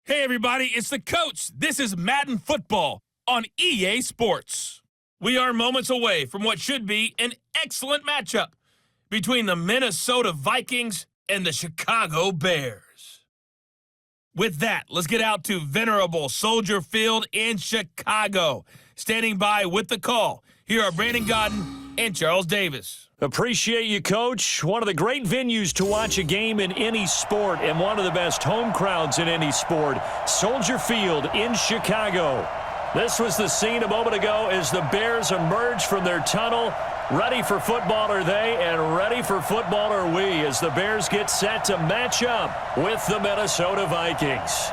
Hey everybody, it's the coach. This is Madden Football on EA Sports. We are moments away from what should be an excellent matchup between the Minnesota Vikings and the Chicago Bears. With that, let's get out to venerable Soldier Field in Chicago. Standing by with the call, here are Brandon Godden and Charles Davis. Appreciate you, Coach. One of the great venues to watch a game in any sport and one of the best home crowds in any sport, Soldier Field in Chicago. This was the scene a moment ago as the Bears emerged from their tunnel. Ready for football are they, and ready for football are we as the Bears get set to match up with the Minnesota Vikings.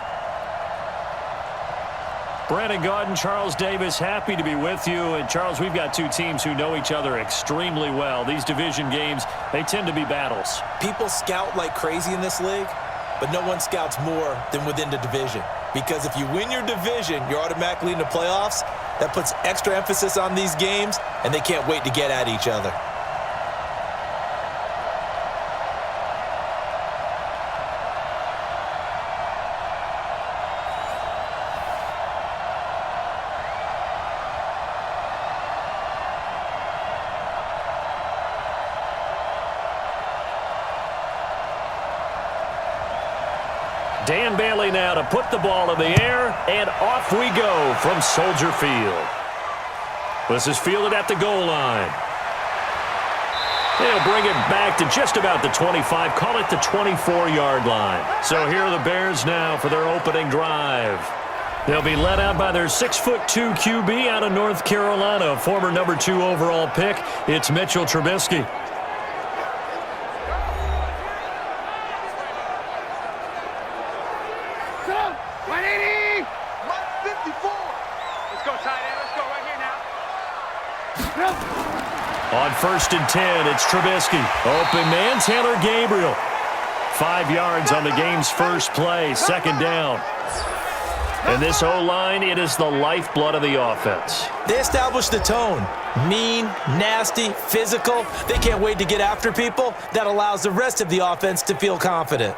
Brandon Godden, Charles Davis, happy to be with you. And, Charles, we've got two teams who know each other extremely well. These division games, they tend to be battles. People scout like crazy in this league, but no one scouts more than within the division. Because if you win your division, you're automatically in the playoffs. That puts extra emphasis on these games, and they can't wait to get at each other. Dan Bailey now to put the ball in the air, and off we go from Soldier Field. This is fielded at the goal line. They'll bring it back to just about the 25, call it the 24-yard line. So here are the Bears now for their opening drive. They'll be led out by their 6'2" QB out of North Carolina, former number 2 overall pick. It's Mitchell Trubisky. On 1st and 10, it's Trubisky. Open man, Taylor Gabriel. 5 yards on the game's first play, second down. And this O-line, it is the lifeblood of the offense. They established the tone. Mean, nasty, physical. They can't wait to get after people. That allows the rest of the offense to feel confident.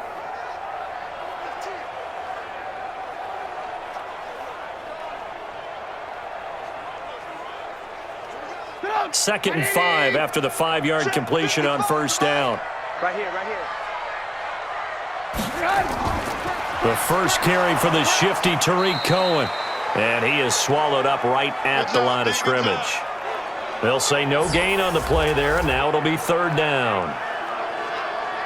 Second and 5 after the 5-yard completion on first down. Right here. The first carry for the shifty Tariq Cohen. And he is swallowed up right at the line of scrimmage. They'll say no gain on the play there, and now it'll be third down.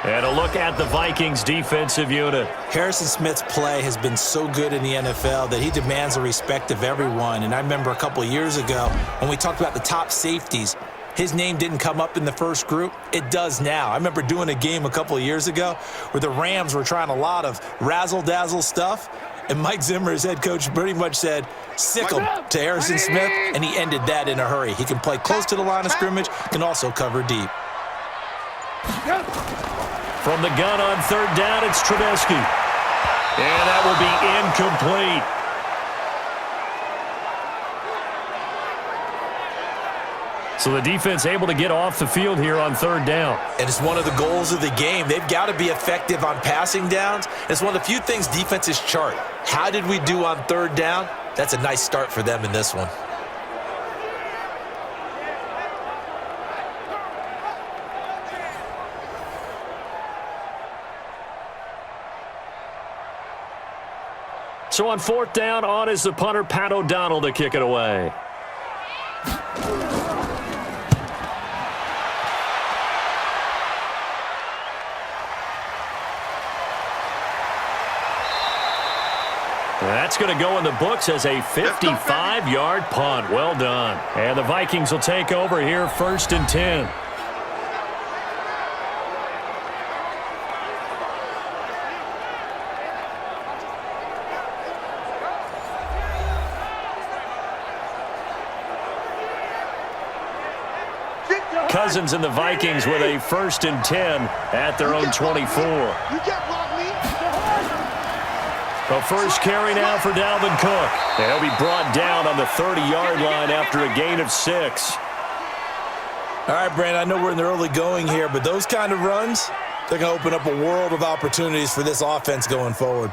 And a look at the Vikings defensive unit. Harrison Smith's play has been so good in the NFL that he demands the respect of everyone. And I remember a couple of years ago when we talked about the top safeties, his name didn't come up in the first group. It does now. I remember doing a game a couple of years ago where the Rams were trying a lot of razzle-dazzle stuff. And Mike Zimmer, his head coach, pretty much said, sick him to Harrison Smith, and he ended that in a hurry. He can play close to the line of scrimmage, can also cover deep. From the gun on third down, it's Trubisky. And that will be incomplete. So the defense able to get off the field here on third down. And it's one of the goals of the game. They've got to be effective on passing downs. It's one of the few things defenses chart. How did we do on third down? That's a nice start for them in this one. So on fourth down, on is the punter, Pat O'Donnell, to kick it away. That's going to go in the books as a 55-yard punt. Well done. And the Vikings will take over here, 1st and 10. Cousins and the Vikings with a 1st and 10 at their own 24. You can't block me. The first carry now for Dalvin Cook. And he'll be brought down on the 30-yard line after a gain of 6. All right, Brandon, I know we're in the early going here, but those kind of runs, they're going to open up a world of opportunities for this offense going forward.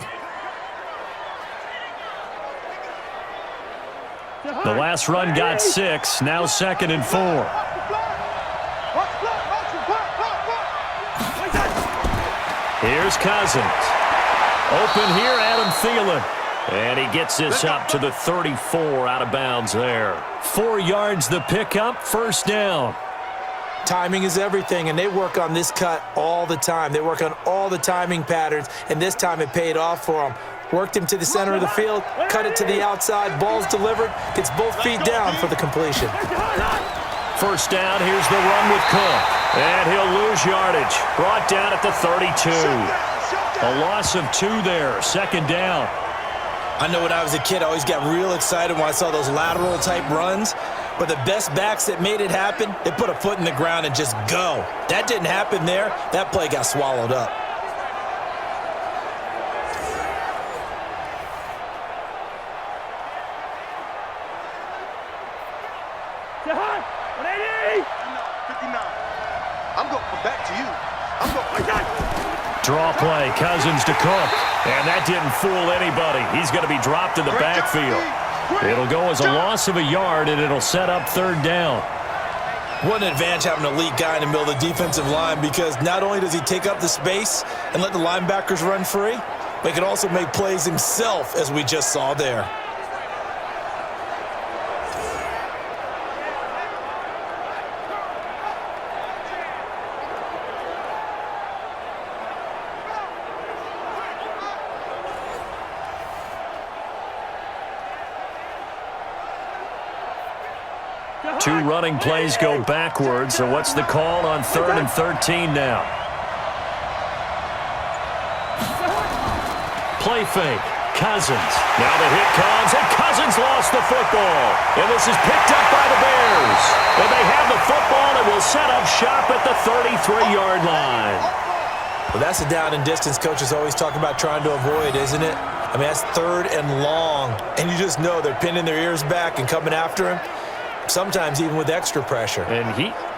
The last run got 6, now 2nd and 4. Here's Cousins. Open here, Adam Thielen. And he gets this up to the 34 out of bounds there. 4 yards the pickup, first down. Timing is everything, and they work on this cut all the time. They work on all the timing patterns, and this time it paid off for them. Worked him to the center of the field, cut it to the outside, ball's delivered, gets both feet down for the completion. First down, here's the run with Cook. And he'll lose yardage. Brought down at the 32. A loss of 2 there, 2nd down. I know when I was a kid, I always got real excited when I saw those lateral-type runs. But the best backs that made it happen, they put a foot in the ground and just go. That didn't happen there. That play got swallowed up. I'm going back to you. I'm going. Draw play, Cousins to Cook. And that didn't fool anybody. He's going to be dropped in the backfield. It'll go as a loss of a yard, and it'll set up 3rd down. What an advantage having an elite guy in the middle of the defensive line, because not only does he take up the space and let the linebackers run free, but he can also make plays himself, as we just saw there. Two running plays go backwards, so what's the call on 3rd and 13 now? Play fake, Cousins. Now the hit comes, and Cousins lost the football. And this is picked up by the Bears. And they have the football and will set up shop at the 33-yard line. Well, that's a down and distance coaches always talk about trying to avoid, isn't it? I mean, that's 3rd and long, and you just know they're pinning their ears back and coming after him. Sometimes even with extra pressure. And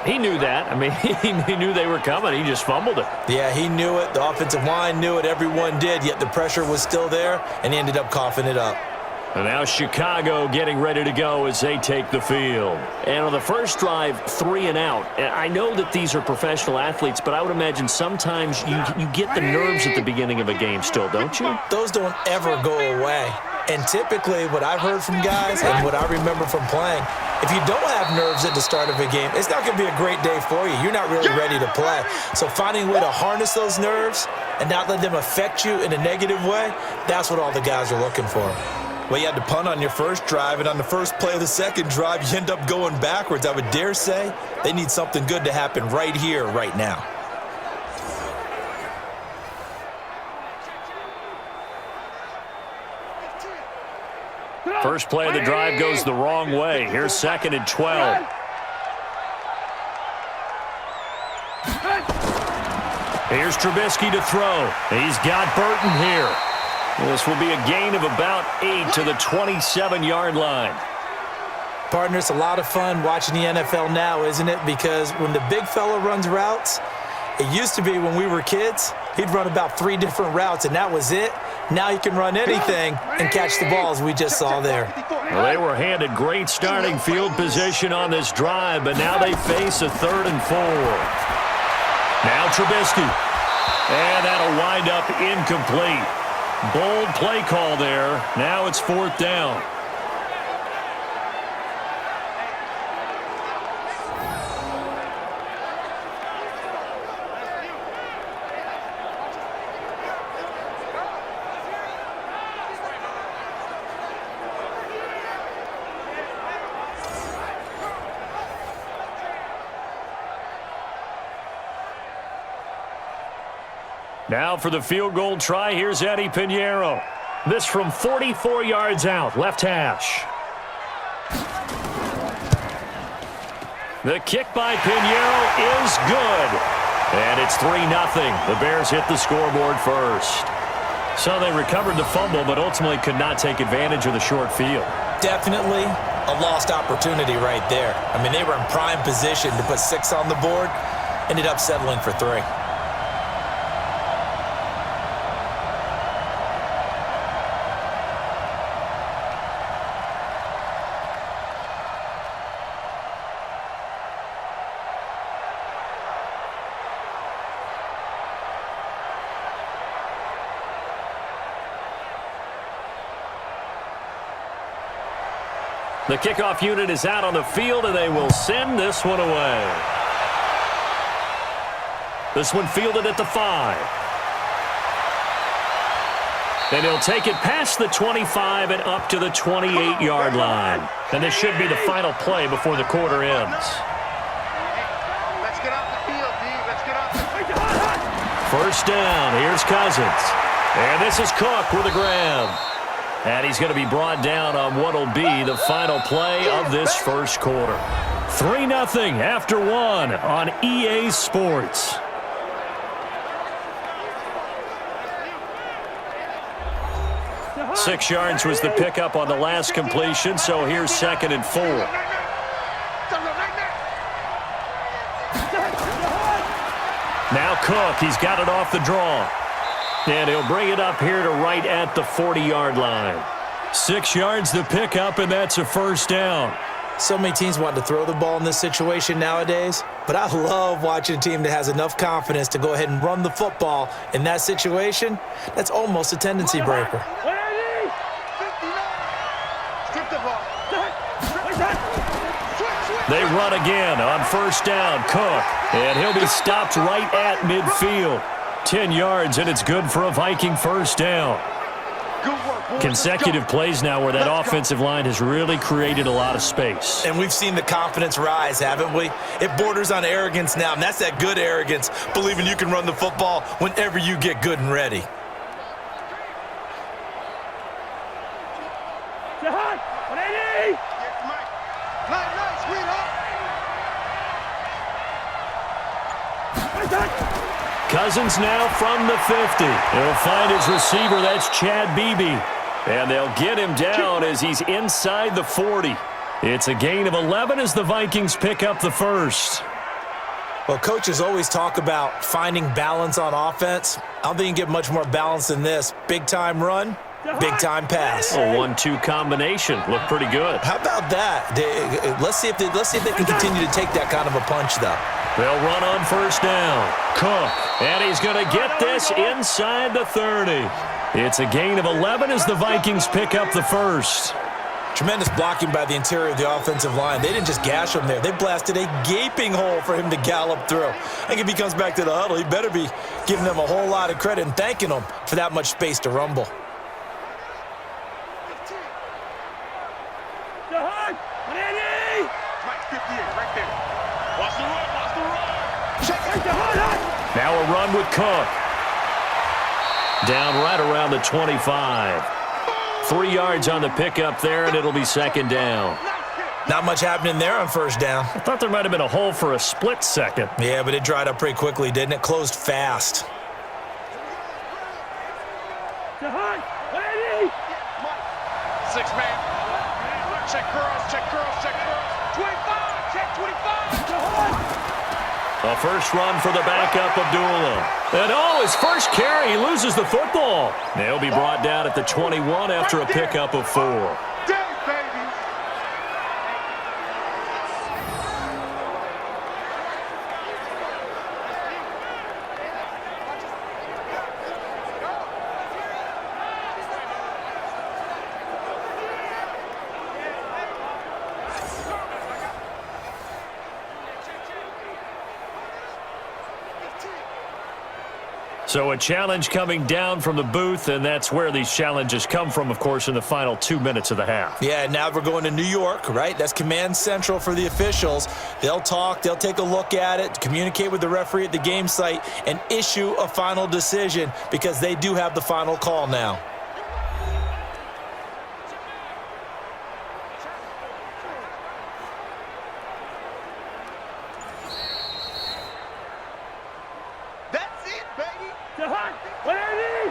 he knew that. I mean, he knew they were coming. He just fumbled it. Yeah, he knew it. The offensive line knew it. Everyone did, yet the pressure was still there, and he ended up coughing it up. And now Chicago getting ready to go as they take the field. And on the first drive, 3 and out. And I know that these are professional athletes, but I would imagine sometimes you get the nerves at the beginning of a game still, don't you? Those don't ever go away. And typically what I've heard from guys and what I remember from playing, if you don't have nerves at the start of a game, it's not going to be a great day for you. You're not really ready to play. So finding a way to harness those nerves and not let them affect you in a negative way, that's what all the guys are looking for. Well, you had to punt on your first drive, and on the first play of the second drive, you end up going backwards. I would dare say they need something good to happen right here, right now. First play of the drive goes the wrong way. Here's 2nd and 12. Here's Trubisky to throw. He's got Burton here. This will be a gain of about 8 to the 27-yard line. Partner, it's a lot of fun watching the NFL now, isn't it? Because when the big fella runs routes, it used to be when we were kids, he'd run about 3 different routes, and that was it. Now he can run anything and catch the ball, as we just saw there. Well, they were handed great starting field position on this drive, but now they face a 3rd and 4. Now Trubisky. And that'll wind up incomplete. Bold play call there. Now it's 4th down. Now for the field goal try, here's Eddie Pinheiro. This from 44 yards out, left hash. The kick by Pinheiro is good. And it's 3-0. The Bears hit the scoreboard first. So they recovered the fumble, but ultimately could not take advantage of the short field. Definitely a lost opportunity right there. I mean, they were in prime position to put 6 on the board, ended up settling for 3. The kickoff unit is out on the field, and they will send this one away. This one fielded at the 5. And he'll take it past the 25 and up to the 28-yard line. And this should be the final play before the quarter ends. Let's get off the field, D. Let's get off the field. First down. Here's Cousins. And this is Cook with a grab. And he's going to be brought down on what will be the final play of this first quarter. 3-0 after 1 on EA Sports. Six yards was the pickup on the last completion, so here's 2nd and 4. Now Cook, he's got it off the draw. And he'll bring it up here to right at the 40-yard line. 6 yards the pickup, and that's a first down. So many teams want to throw the ball in this situation nowadays, but I love watching a team that has enough confidence to go ahead and run the football in that situation. That's almost a tendency breaker. They run again on first down, Cook, and he'll be stopped right at midfield. 10 yards, and it's good for a Viking first down. Consecutive plays now where that offensive line has really created a lot of space. And we've seen the confidence rise, haven't we? It borders on arrogance now, and that's that good arrogance, believing you can run the football whenever you get good and ready. Cousins now from the 50. He'll find his receiver. That's Chad Beebe. And they'll get him down as he's inside the 40. It's a gain of 11 as the Vikings pick up the first. Well, coaches always talk about finding balance on offense. I don't think you can get much more balance than this. Big-time run, big-time pass. A 1-2 combination. Looked pretty good. How about that? Let's see if they can continue to take that kind of a punch, though. They'll run on first down. Cook, and he's going to get this inside the 30. It's a gain of 11 as the Vikings pick up the first. Tremendous blocking by the interior of the offensive line. They didn't just gash him there. They blasted a gaping hole for him to gallop through. I think if he comes back to the huddle, he better be giving them a whole lot of credit and thanking them for that much space to rumble. Now a run with Cook. Down right around the 25. 3 yards on the pickup there, and it'll be second down. Not much happening there on first down. I thought there might have been a hole for a split second. Yeah, but it dried up pretty quickly, didn't it? Closed fast. Six-man. Check curls, check curls, check curls. 25, check 25. A first run for the backup, Abdullah. And his first carry, he loses the football. They'll be brought down at the 21 after a pickup of 4. So a challenge coming down from the booth, and that's where these challenges come from, of course, in the final 2 minutes of the half. Yeah, now we're going to New York, right? That's command central for the officials. They'll talk, they'll take a look at it, communicate with the referee at the game site, and issue a final decision because they do have the final call now.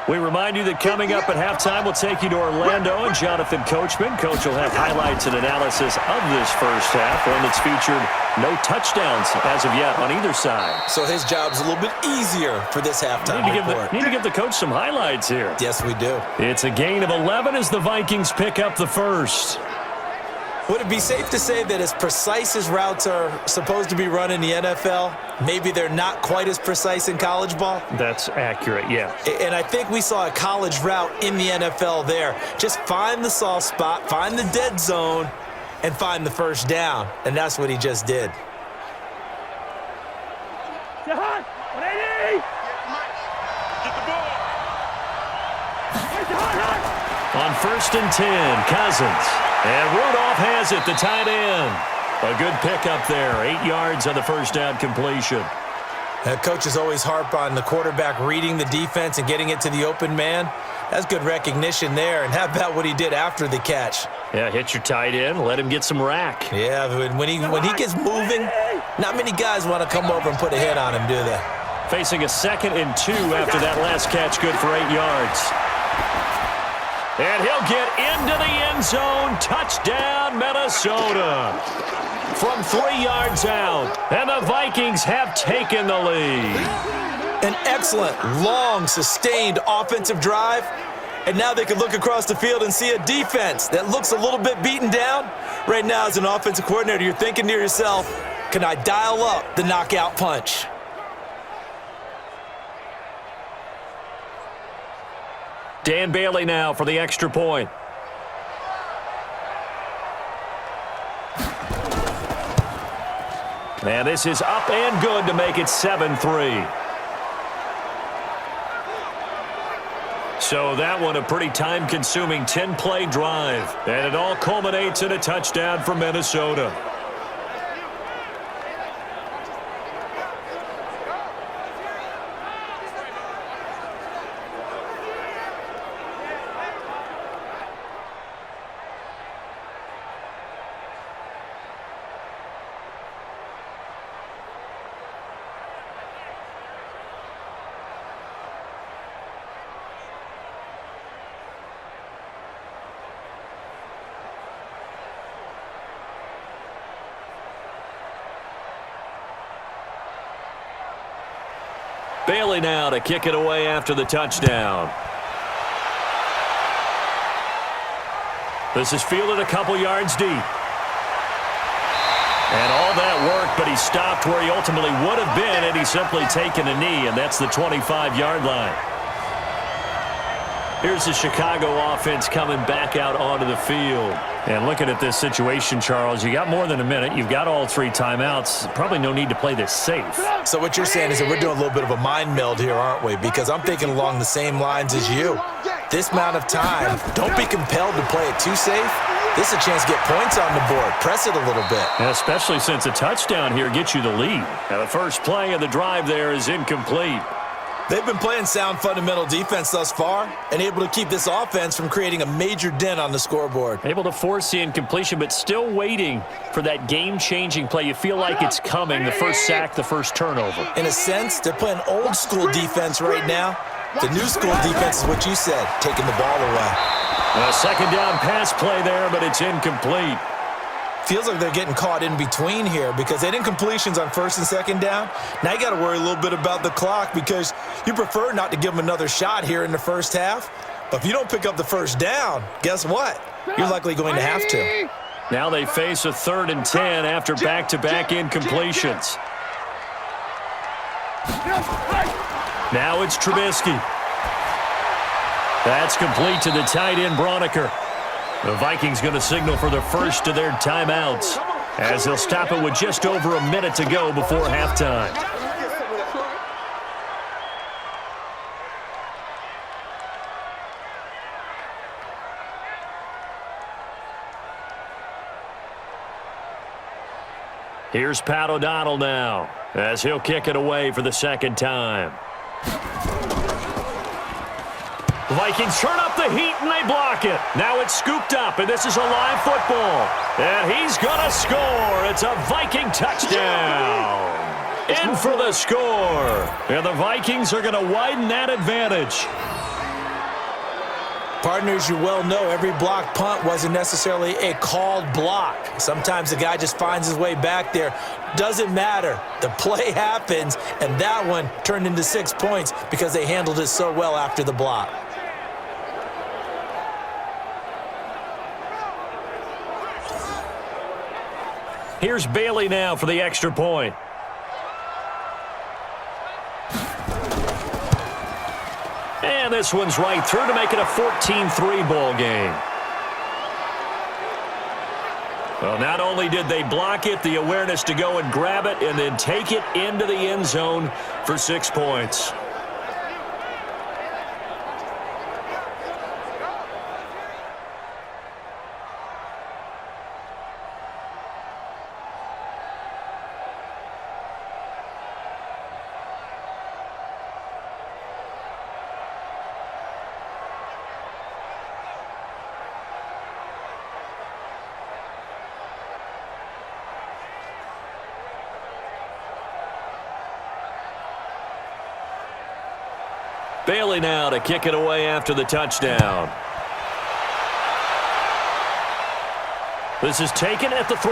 We remind you that coming up at halftime, we'll take you to Orlando and Jonathan Coachman. Coach will have highlights and analysis of this first half, one that's featured no touchdowns as of yet on either side. So his job's a little bit easier for this halftime report. Need to give the coach some highlights here. Yes, we do. It's a gain of 11 as the Vikings pick up the first. Would it be safe to say that as precise as routes are supposed to be run in the NFL, maybe they're not quite as precise in college ball? That's accurate, yeah. And I think we saw a college route in the NFL there. Just find the soft spot, find the dead zone, and find the first down, and that's what he just did. Get the ball. On 1st and 10, Cousins. And Rudolph has it, the tight end. A good pickup there, 8 yards on the first down completion. Coaches always harp on the quarterback reading the defense and getting it to the open man. That's good recognition there. And how about what he did after the catch? Yeah, hit your tight end, let him get some rack. Yeah, when he gets moving, not many guys want to come over and put a hit on him, do they? Facing a 2nd and 2 after that last catch, good for 8 yards. And he'll get into the end zone. Touchdown, Minnesota. From 3 yards out. And the Vikings have taken the lead. An excellent, long, sustained offensive drive. And now they can look across the field and see a defense that looks a little bit beaten down. Right now, as an offensive coordinator, you're thinking to yourself, can I dial up the knockout punch? Dan Bailey now for the extra point. And this is up and good to make it 7-3. So that one a pretty time-consuming 10-play drive. And it all culminates in a touchdown for Minnesota. Bailey now to kick it away after the touchdown. This is fielded a couple yards deep. And all that work, but he stopped where he ultimately would have been had he simply taken a knee, and that's the 25-yard line. Here's the Chicago offense coming back out onto the field. And looking at this situation, Charles, you got more than a minute. You've got all 3 timeouts. Probably no need to play this safe. So what you're saying is that we're doing a little bit of a mind meld here, aren't we? Because I'm thinking along the same lines as you. This amount of time, don't be compelled to play it too safe. This is a chance to get points on the board. Press it a little bit. And especially since a touchdown here gets you the lead. Now the first play of the drive there is incomplete. They've been playing sound fundamental defense thus far and able to keep this offense from creating a major dent on the scoreboard. Able to force the incompletion, but still waiting for that game-changing play. You feel like it's coming, the first sack, the first turnover. In a sense, they're playing old-school defense right now. The new-school defense is what you said, taking the ball away. A second down pass play there, but it's incomplete. Feels like they're getting caught in between here because they didn't incompletions on 1st and 2nd down. Now you got to worry a little bit about the clock because you prefer not to give them another shot here in the first half. But if you don't pick up the first down, guess what? You're likely going to have to. Now they face a 3rd and 10 after back-to-back incompletions. Now it's Trubisky. That's complete to the tight end, Broniker. The Vikings going to signal for the first of their timeouts as they'll stop it with just over a minute to go before halftime. Here's Pat O'Donnell now as he'll kick it away for the 2nd time. The Vikings turn up the heat and they block it. Now it's scooped up, and this is a live football. And he's going to score. It's a Viking touchdown. In for the score. And the Vikings are going to widen that advantage. Partners, you well know every block punt wasn't necessarily a called block. Sometimes the guy just finds his way back there. Doesn't matter. The play happens, and that one turned into 6 points because they handled it so well after the block. Here's Bailey now for the extra point. And this one's right through to make it a 14-3 ball game. Well, not only did they block it, the awareness to go and grab it and then take it into the end zone for 6 points. Bailey now to kick it away after the touchdown. This is taken at the 3.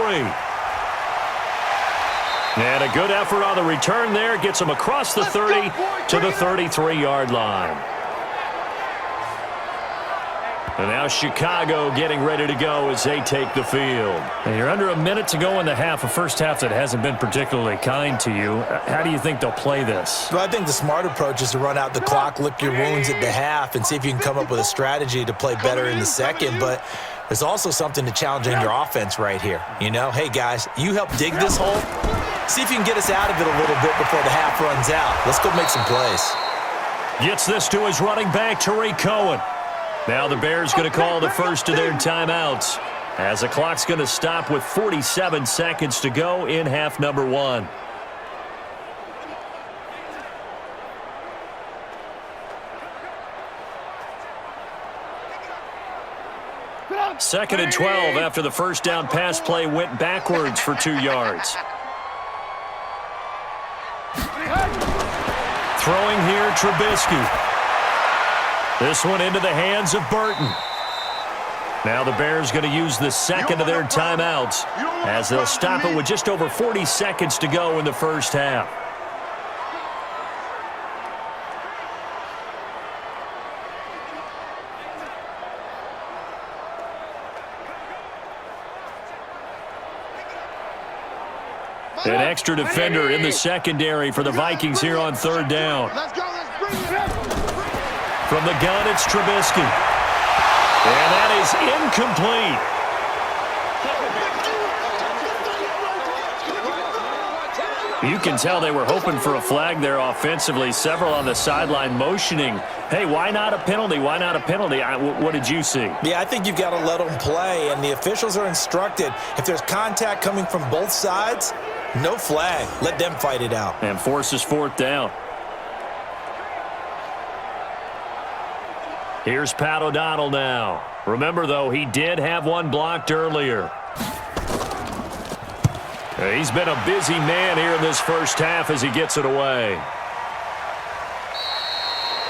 And a good effort on the return there. Gets him across the 30 to the 33-yard line. And now Chicago getting ready to go as they take the field. And you're under a minute to go in the half, a first half that hasn't been particularly kind to you. How do you think they'll play this? Well, I think the smart approach is to run out the clock, lick your wounds at the half, and see if you can come up with a strategy to play better in the second. But there's also something to challenging your offense right here. You know, hey, guys, you help dig this hole. See if you can get us out of it a little bit before the half runs out. Let's go make some plays. Gets this to his running back, Tariq Cohen. Now the Bears going to call the first of their timeouts as the clock's going to stop with 47 seconds to go in half number 1. Second and 12 after the first down pass play went backwards for 2 yards. Throwing here, Trubisky. This one into the hands of Burton. Now the Bears going to use the second of their timeouts as they'll stop it with just over 40 seconds to go in the first half. An extra defender in the secondary for the Vikings here on third down. From the gun, it's Trubisky. And that is incomplete. You can tell they were hoping for a flag there offensively. Several on the sideline motioning, hey, why not a penalty? Why not a penalty? What did you see? Yeah, I think you've got to let them play, and the officials are instructed. If there's contact coming from both sides, no flag. Let them fight it out. And forces fourth down. Here's Pat O'Donnell now. Remember, though, he did have one blocked earlier. He's been a busy man here in this first half as he gets it away.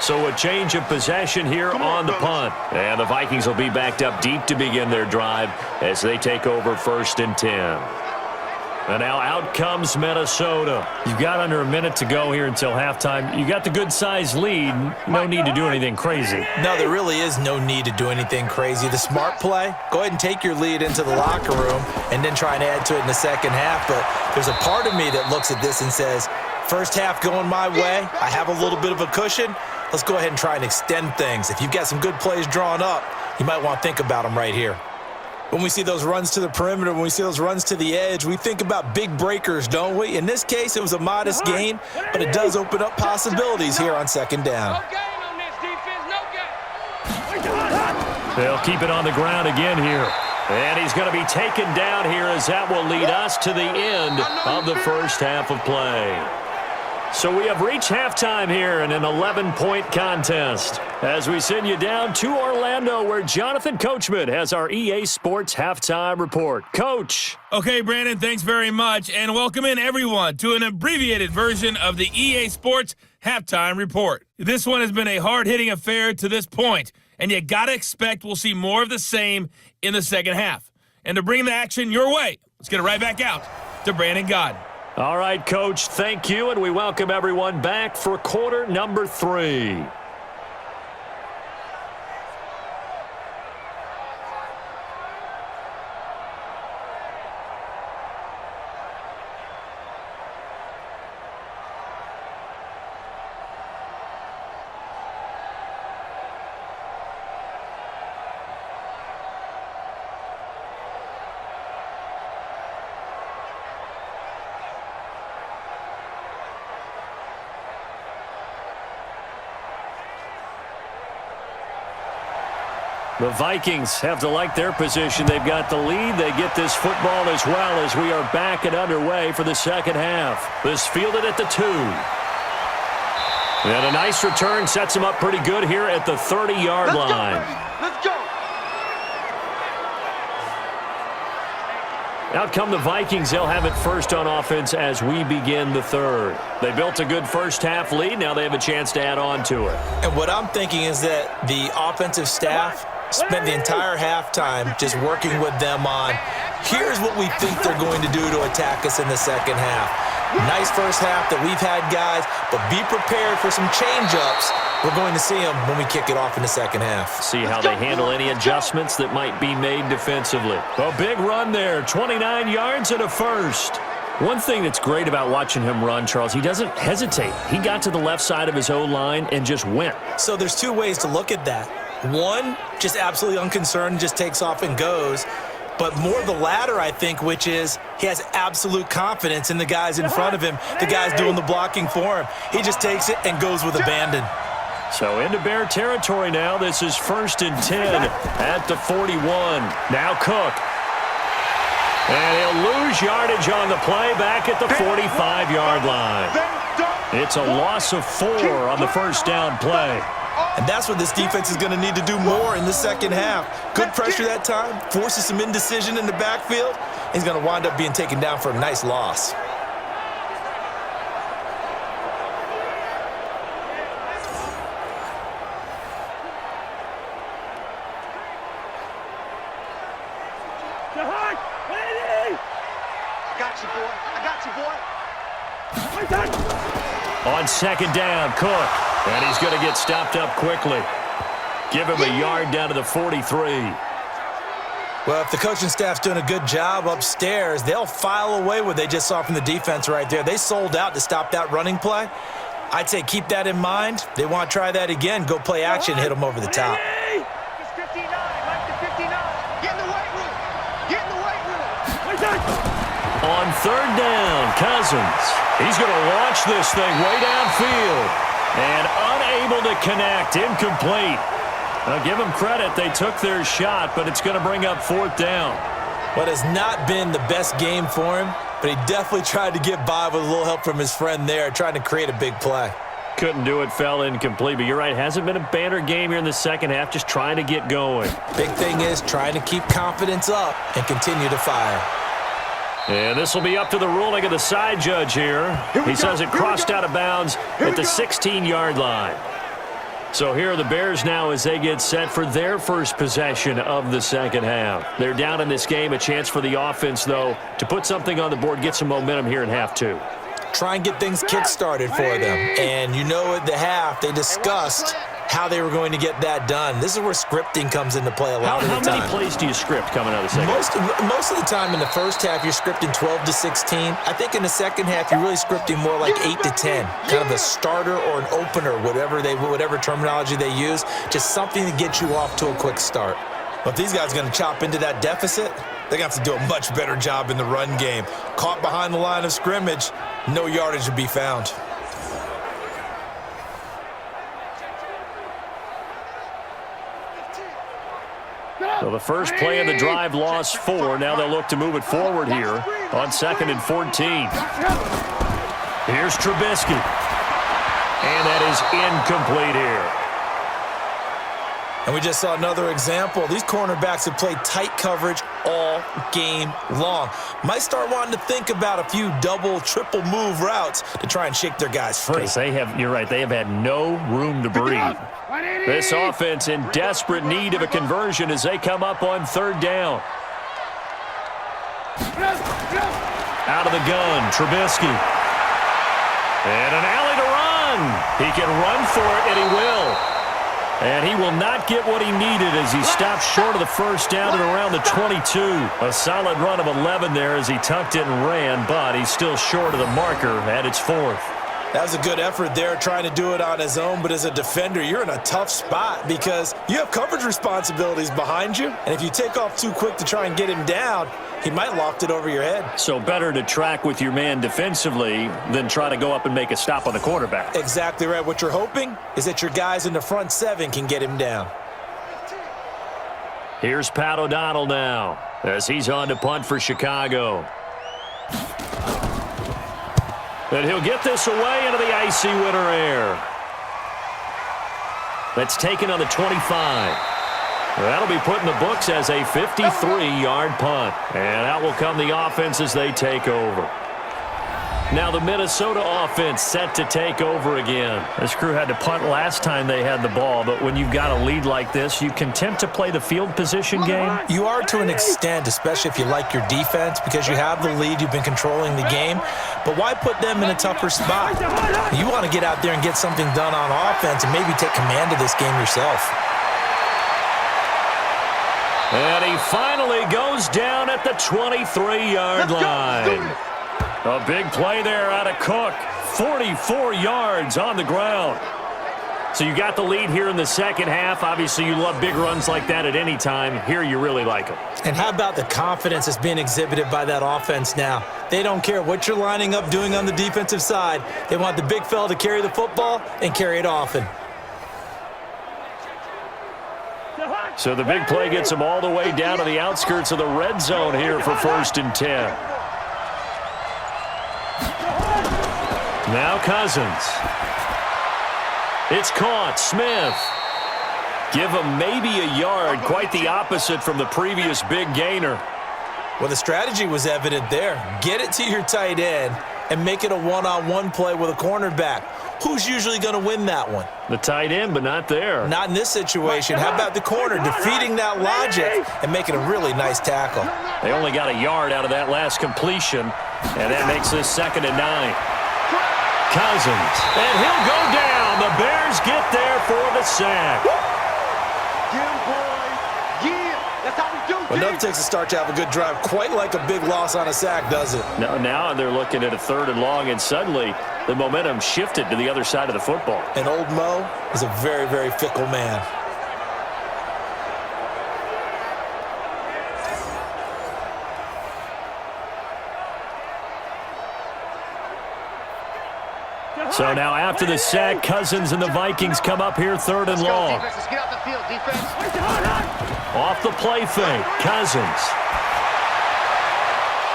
So a change of possession here on the punt. And the Vikings will be backed up deep to begin their drive as they take over 1st and 10. And now out comes Minnesota. You've got under a minute to go here until halftime. You got the good-sized lead. No need to do anything crazy. No, there really is no need to do anything crazy. The smart play, go ahead and take your lead into the locker room and then try and add to it in the second half. But there's a part of me that looks at this and says, first half going my way. I have a little bit of a cushion. Let's go ahead and try and extend things. If you've got some good plays drawn up, you might want to think about them right here. When we see those runs to the perimeter, when we see those runs to the edge, we think about big breakers, don't we? In this case, it was a modest gain, but it does open up possibilities here on second down. They'll keep it on the ground again here. And he's going to be taken down here as that will lead us to the end of the first half of play. So we have reached halftime here in an 11-point contest as we send you down to Orlando where Jonathan Coachman has our EA Sports Halftime Report. Coach. Okay, Brandon, thanks very much, and welcome in everyone to an abbreviated version of the EA Sports Halftime Report. This one has been a hard-hitting affair to this point, and you got to expect we'll see more of the same in the second half. And to bring the action your way, let's get it right back out to Brandon Gaudin. All right, Coach, thank you, and we welcome everyone back for quarter number 3. The Vikings have to like their position. They've got the lead. They get this football as well as we are back and underway for the second half. This fielded at the 2. And a nice return sets him up pretty good here at the 30-yard line. Let's go. Out come the Vikings. They'll have it first on offense as we begin the third. They built a good first-half lead. Now they have a chance to add on to it. And what I'm thinking is that the offensive staff spent the entire halftime just working with them on, here's what we think they're going to do to attack us in the second half. Nice first half that we've had, guys, but be prepared for some change-ups. We're going to see them when we kick it off in the second half. See how they handle any adjustments that might be made defensively. A big run there, 29 yards and a first. One thing that's great about watching him run, Charles, he doesn't hesitate. He got to the left side of his O-line and just went. So there's two ways to look at that. One, just absolutely unconcerned, just takes off and goes. But more the latter, I think, which is he has absolute confidence in the guys in front of him, the guys doing the blocking for him. He just takes it and goes with abandon. So into Bear territory now. This is 1st and 10 at the 41. Now Cook. And he'll lose yardage on the play back at the 45-yard line. It's a loss of 4 on the first down play. And that's what this defense is going to need to do more in the second half. Good pressure that time, forces some indecision in the backfield. He's going to wind up being taken down for a nice loss. On second down, Cook. And he's going to get stopped up quickly. Give him a yard down to the 43. Well, if the coaching staff's doing a good job upstairs, they'll file away what they just saw from the defense right there. They sold out to stop that running play. I'd say keep that in mind. They want to try that again. Go play action, hit them over the top. It's 59, like the 59. Get in the weight room. Get in the weight room. On third down, Cousins. He's going to launch this thing way downfield. And unable to connect, incomplete. Now give them credit, they took their shot, but it's going to bring up 4th down. What has not been the best game for him, but he definitely tried to get by with a little help from his friend there, trying to create a big play. Couldn't do it, fell incomplete, but you're right, hasn't been a banner game here in the second half, just trying to get going. Big thing is trying to keep confidence up and continue to fire. And this will be up to the ruling of the side judge here. He says it crossed out of bounds at the 16-yard line. So here are the Bears now as they get set for their first possession of the second half. They're down in this game, a chance for the offense, though, to put something on the board, get some momentum here in half 2. Try and get things kick-started for them. And you know at the half, they discussed how they were going to get that done. This is where scripting comes into play a lot of the time. How many plays do you script coming out of the second half? Most of the time in the first half, you're scripting 12 to 16. I think in the second half, you're really scripting more like 8 to 10. Kind of a starter or an opener, whatever terminology they use. Just something to get you off to a quick start. But if these guys are going to chop into that deficit, they're going to have to do a much better job in the run game. Caught behind the line of scrimmage, no yardage to be found. So the first play of the drive lost 4. Now they'll look to move it forward here on 2nd and 14. Here's Trubisky. And that is incomplete here. And we just saw another example. These cornerbacks have played tight coverage all game long. Might start wanting to think about a few double, triple move routes to try and shake their guys free. You're right, they have had no room to breathe. This offense in desperate need of a conversion as they come up on 3rd down. Out of the gun, Trubisky. And an alley to run. He can run for it, and he will. And he will not get what he needed as he stops short of the first down at around the 22. A solid run of 11 there as he tucked it and ran, but he's still short of the marker at its 4th. That was a good effort there, trying to do it on his own, but as a defender, you're in a tough spot because you have coverage responsibilities behind you, and if you take off too quick to try and get him down, he might loft it over your head. So better to track with your man defensively than try to go up and make a stop on the quarterback. Exactly right. What you're hoping is that your guys in the front 7 can get him down. Here's Pat O'Donnell now as he's on to punt for Chicago. And he'll get this away into the icy winter air. That's taken on the 25. That'll be put in the books as a 53-yard punt. And out will come the offense as they take over. Now the Minnesota offense set to take over again. This crew had to punt last time they had the ball, but when you've got a lead like this, you content to play the field position game? You are to an extent, especially if you like your defense, because you have the lead, you've been controlling the game. But why put them in a tougher spot? You want to get out there and get something done on offense and maybe take command of this game yourself. And he finally goes down at the 23-yard line. A big play there out of Cook. 44 yards on the ground. So you got the lead here in the second half. Obviously, you love big runs like that at any time. Here you really like them. And how about the confidence that's being exhibited by that offense now? They don't care what you're lining up doing on the defensive side. They want the big fella to carry the football and carry it often. So the big play gets them all the way down to the outskirts of the red zone here for 1st and 10. Now Cousins. It's caught. Smith. Give him maybe a yard. Quite the opposite from the previous big gainer. Well, the strategy was evident there. Get it to your tight end and make it a one-on-one play with a cornerback. Who's usually going to win that one? The tight end, but not there. Not in this situation. How about the corner defeating that logic and making a really nice tackle? They only got a yard out of that last completion, and that makes this 2nd and 9. Cousins, and he'll go down. The Bears get there for the sack. Enough takes a start to have a good drive. Quite like a big loss on a sack, does it? No, now they're looking at a 3rd and long, and suddenly the momentum shifted to the other side of the football. And old Mo is a very, very fickle man. So now after the sack, Cousins and the Vikings come up here 3rd and long. Off the play fake, Cousins.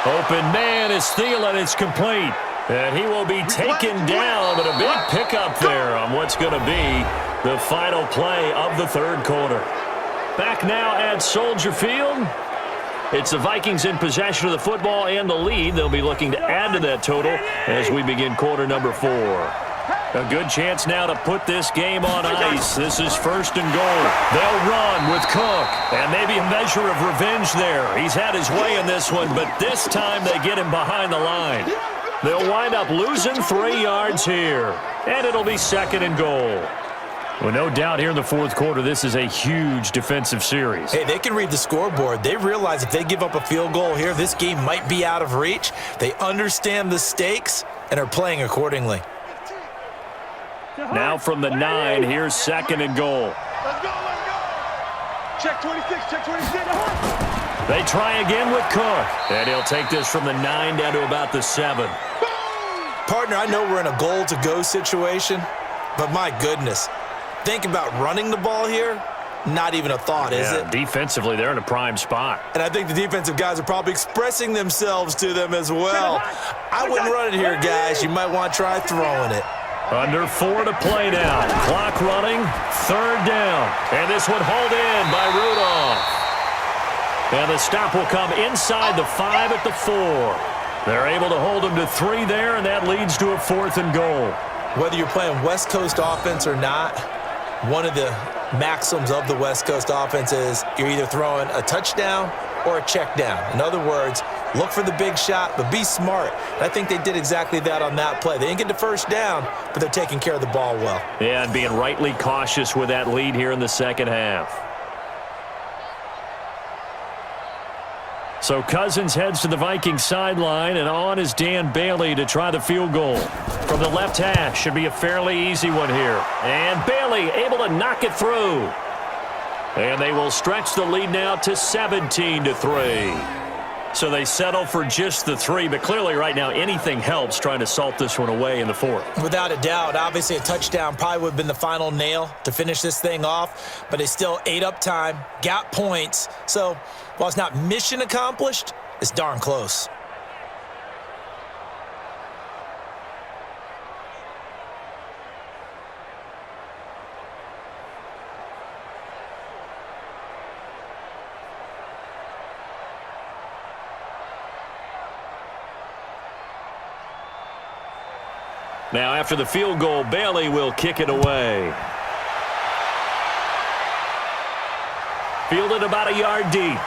Open man is Thielen. It's complete. And he will be taken down, but a big pickup there on what's going to be the final play of the 3rd quarter. Back now at Soldier Field. It's the Vikings in possession of the football and the lead. They'll be looking to add to that total as we begin quarter number 4. A good chance now to put this game on ice. This is 1st and goal. They'll run with Cook. And maybe a measure of revenge there. He's had his way in this one, but this time they get him behind the line. They'll wind up losing 3 yards here. And it'll be 2nd and goal. Well, no doubt here in the 4th quarter, this is a huge defensive series. Hey, they can read the scoreboard. They realize if they give up a field goal here, this game might be out of reach. They understand the stakes and are playing accordingly. Now from the 9, here's 2nd and goal. Let's go. Check 26, check 26. They try again with Cook. And he'll take this from the 9 down to about the 7. Partner, I know we're in a goal-to-go situation, but my goodness. Think about running the ball here. Not even a thought, is it? Defensively, they're in a prime spot. And I think the defensive guys are probably expressing themselves to them as well. I wouldn't run it here, guys. You might want to try throwing it. Under 4 to play now. Clock running. 3rd down. And this one hauled in by Rudolph. And the stop will come inside the 5 at the 4. They're able to hold them to 3 there, and that leads to a 4th and goal. Whether you're playing West Coast offense or not, one of the maxims of the West Coast offense is you're either throwing a touchdown or a check down. In other words, look for the big shot, but be smart. And I think they did exactly that on that play. They didn't get the 1st down, but they're taking care of the ball well. Yeah, and being rightly cautious with that lead here in the 2nd half. So Cousins heads to the Vikings sideline, and on is Dan Bailey to try the field goal. From the left hash, should be a fairly easy one here. And Bailey able to knock it through. And they will stretch the lead now to 17-3. So they settle for just the 3, but clearly right now anything helps trying to salt this one away in the 4th. Without a doubt. Obviously, a touchdown probably would have been the final nail to finish this thing off, but they still ate up time, got points. So while it's not mission accomplished, it's darn close. Now, after the field goal, Bailey will kick it away. Fielded about a yard deep.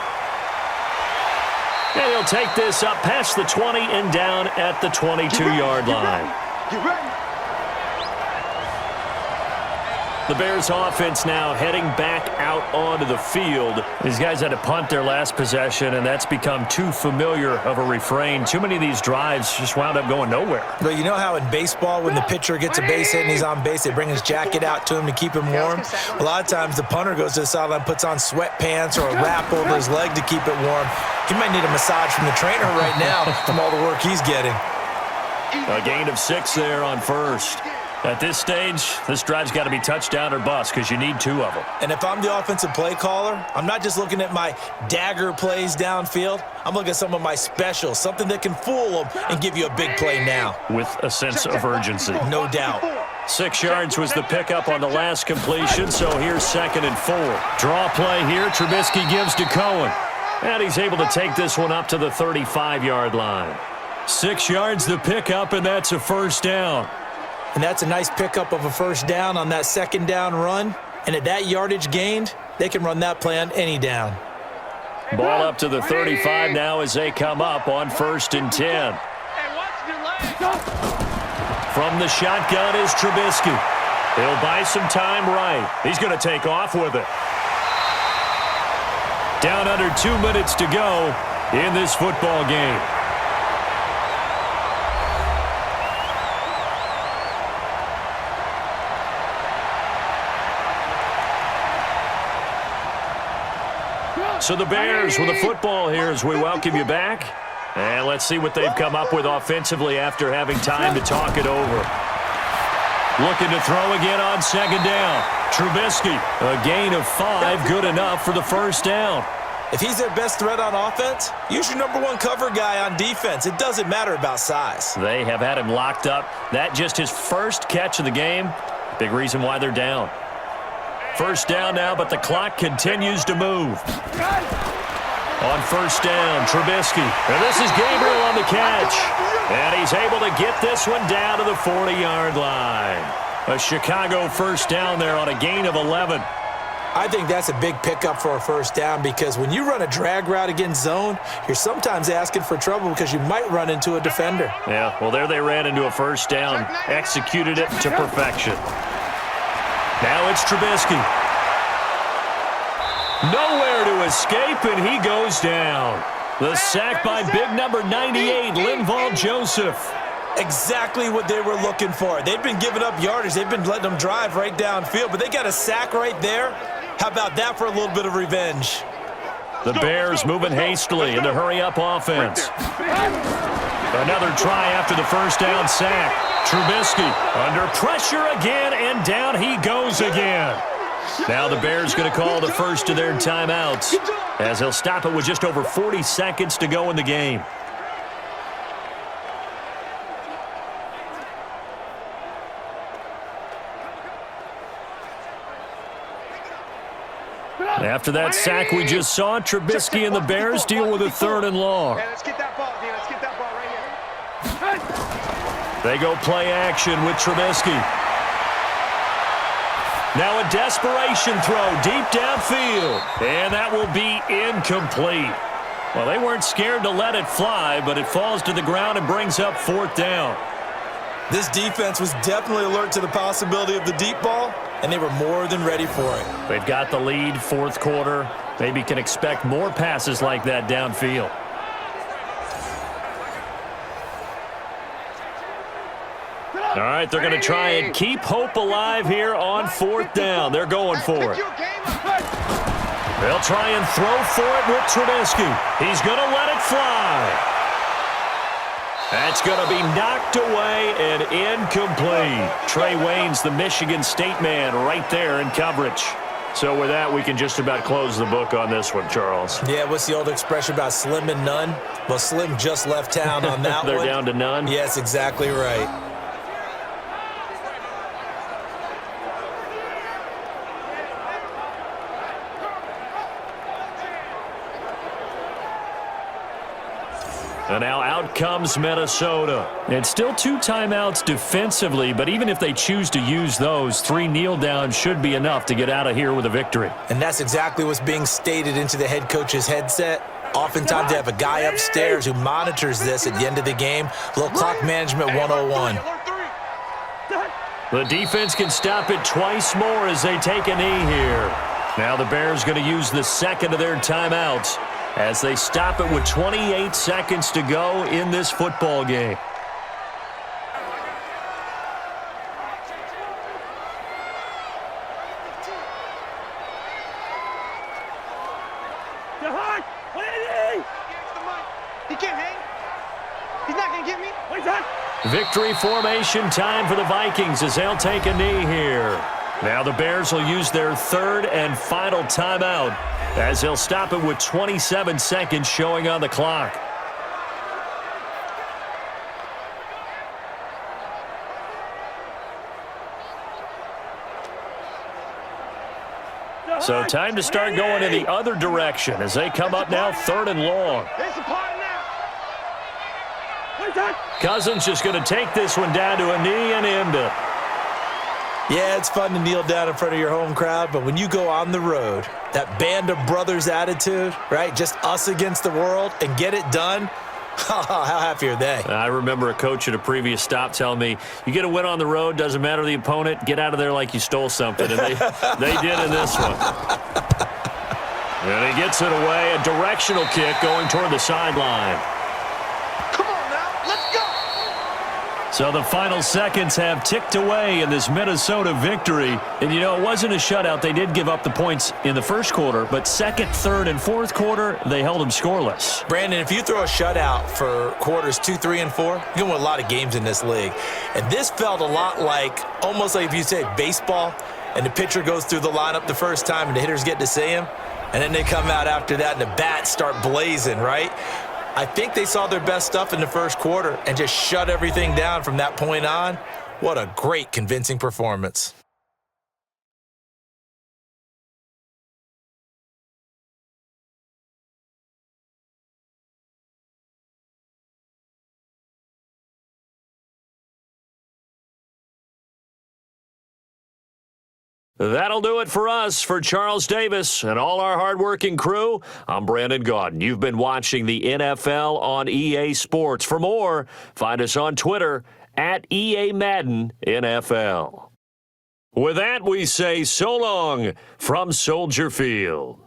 And he'll take this up past the 20 and down at the 22-yard line. Get ready. The Bears offense now heading back out onto the field. These guys had to punt their last possession, and that's become too familiar of a refrain. Too many of these drives just wound up going nowhere. But you know how in baseball, when the pitcher gets a base hit and he's on base, they bring his jacket out to him to keep him warm? A lot of times the punter goes to the sideline, puts on sweatpants or a wrap over his leg to keep it warm. He might need a massage from the trainer right now from all the work he's getting. A gain of 6 there on first. At this stage, this drive's got to be touchdown or bust because you need 2 of them. And if I'm the offensive play caller, I'm not just looking at my dagger plays downfield. I'm looking at some of my specials, something that can fool them and give you a big play now. With a sense of urgency. No doubt. 6 yards was the pickup on the last completion, so here's 2nd and 4. Draw play here, Trubisky gives to Cohen. And he's able to take this one up to the 35-yard line. 6 yards the pickup, and that's a first down. And that's a nice pickup of a first down on that 2nd down run. And at that yardage gained, they can run that play on any down. Ball up to the 35 now as they come up on 1st and 10. From the shotgun is Trubisky. He'll buy some time right. He's going to take off with it. Down under 2 minutes to go in this football game. So the Bears with the football here as we welcome you back. And let's see what they've come up with offensively after having time to talk it over. Looking to throw again on 2nd down. Trubisky, a gain of 5, good enough for the first down. If he's their best threat on offense, use your #1 cover guy on defense. It doesn't matter about size. They have had him locked up. That just his first catch of the game. Big reason why they're down. First down now, but the clock continues to move. On 1st down, Trubisky. And this is Gabriel on the catch. And he's able to get this one down to the 40-yard line. A Chicago first down there on a gain of 11. I think that's a big pickup for a first down because when you run a drag route against zone, you're sometimes asking for trouble because you might run into a defender. Yeah, well, there they ran into a first down. Executed it to perfection. Now it's Trubisky. Nowhere to escape, and he goes down. The sack by big number 98, Linval Joseph. Exactly what they were looking for. They've been giving up yardage. They've been letting them drive right downfield, but they got a sack right there. How about that for a little bit of revenge? The Bears moving hastily in the hurry-up offense. Another try after the first down sack. Trubisky under pressure again, and down he goes again. Now the Bears going to call the first of their timeouts as he'll stop it with just over 40 seconds to go in the game. After that sack we just saw, Trubisky and the Bears deal with a 3rd and long. Let's get that ball, Let's get that ball right here. They go play action with Trubisky. Now a desperation throw deep downfield. And that will be incomplete. Well, they weren't scared to let it fly, but it falls to the ground and brings up 4th down. This defense was definitely alert to the possibility of the deep ball, and they were more than ready for it. They've got the lead, 4th quarter. Maybe can expect more passes like that downfield. All right, they're going to try and keep hope alive here on 4th down. They're going for it. They'll try and throw for it with Trubisky. He's going to let it fly. That's going to be knocked away and incomplete. Trey Wayne's the Michigan State man right there in coverage. So with that, we can just about close the book on this one, Charles. Yeah, what's the old expression about slim and none? Well, Slim just left town on that They're one. down to none? Yes, exactly right. And now out comes Minnesota. It's still 2 timeouts defensively, but even if they choose to use those, 3 kneel downs should be enough to get out of here with a victory. And that's exactly what's being stated into the head coach's headset. Oftentimes they have a guy upstairs who monitors this at the end of the game. Little clock management 101. The defense can stop it twice more as they take a knee here. Now the Bears going to use the second of their timeouts as they stop it with 28 seconds to go in this football game. He can't hang. He's not going to get me. Victory formation time for the Vikings as they'll take a knee here. Now the Bears will use their third and final timeout as they'll stop it with 27 seconds showing on the clock. So time to start going in the other direction as they come up now 3rd and long. Cousins just going to take this one down to a knee and end it. Yeah, it's fun to kneel down in front of your home crowd, but when you go on the road, that band of brothers attitude, right, just us against the world, and get it done, how happy are they? I remember a coach at a previous stop telling me, you get a win on the road, doesn't matter the opponent, get out of there like you stole something, and they did in this one. And he gets it away, a directional kick going toward the sideline. So the final seconds have ticked away in this Minnesota victory. And, you know, it wasn't a shutout. They did give up the points in the first quarter, but second, third, and fourth quarter, they held them scoreless. Brandon, if you throw a shutout for quarters 2, 3, and 4, you're going to win a lot of games in this league. And this felt a lot like, almost like if you say baseball, and the pitcher goes through the lineup the first time and the hitters get to see him, and then they come out after that and the bats start blazing, right? I think they saw their best stuff in the first quarter and just shut everything down from that point on. What a great, convincing performance. That'll do it for us. For Charles Davis and all our hardworking crew, I'm Brandon Gaudin. You've been watching the NFL on EA Sports. For more, find us on Twitter at EA Madden NFL. With that, we say so long from Soldier Field.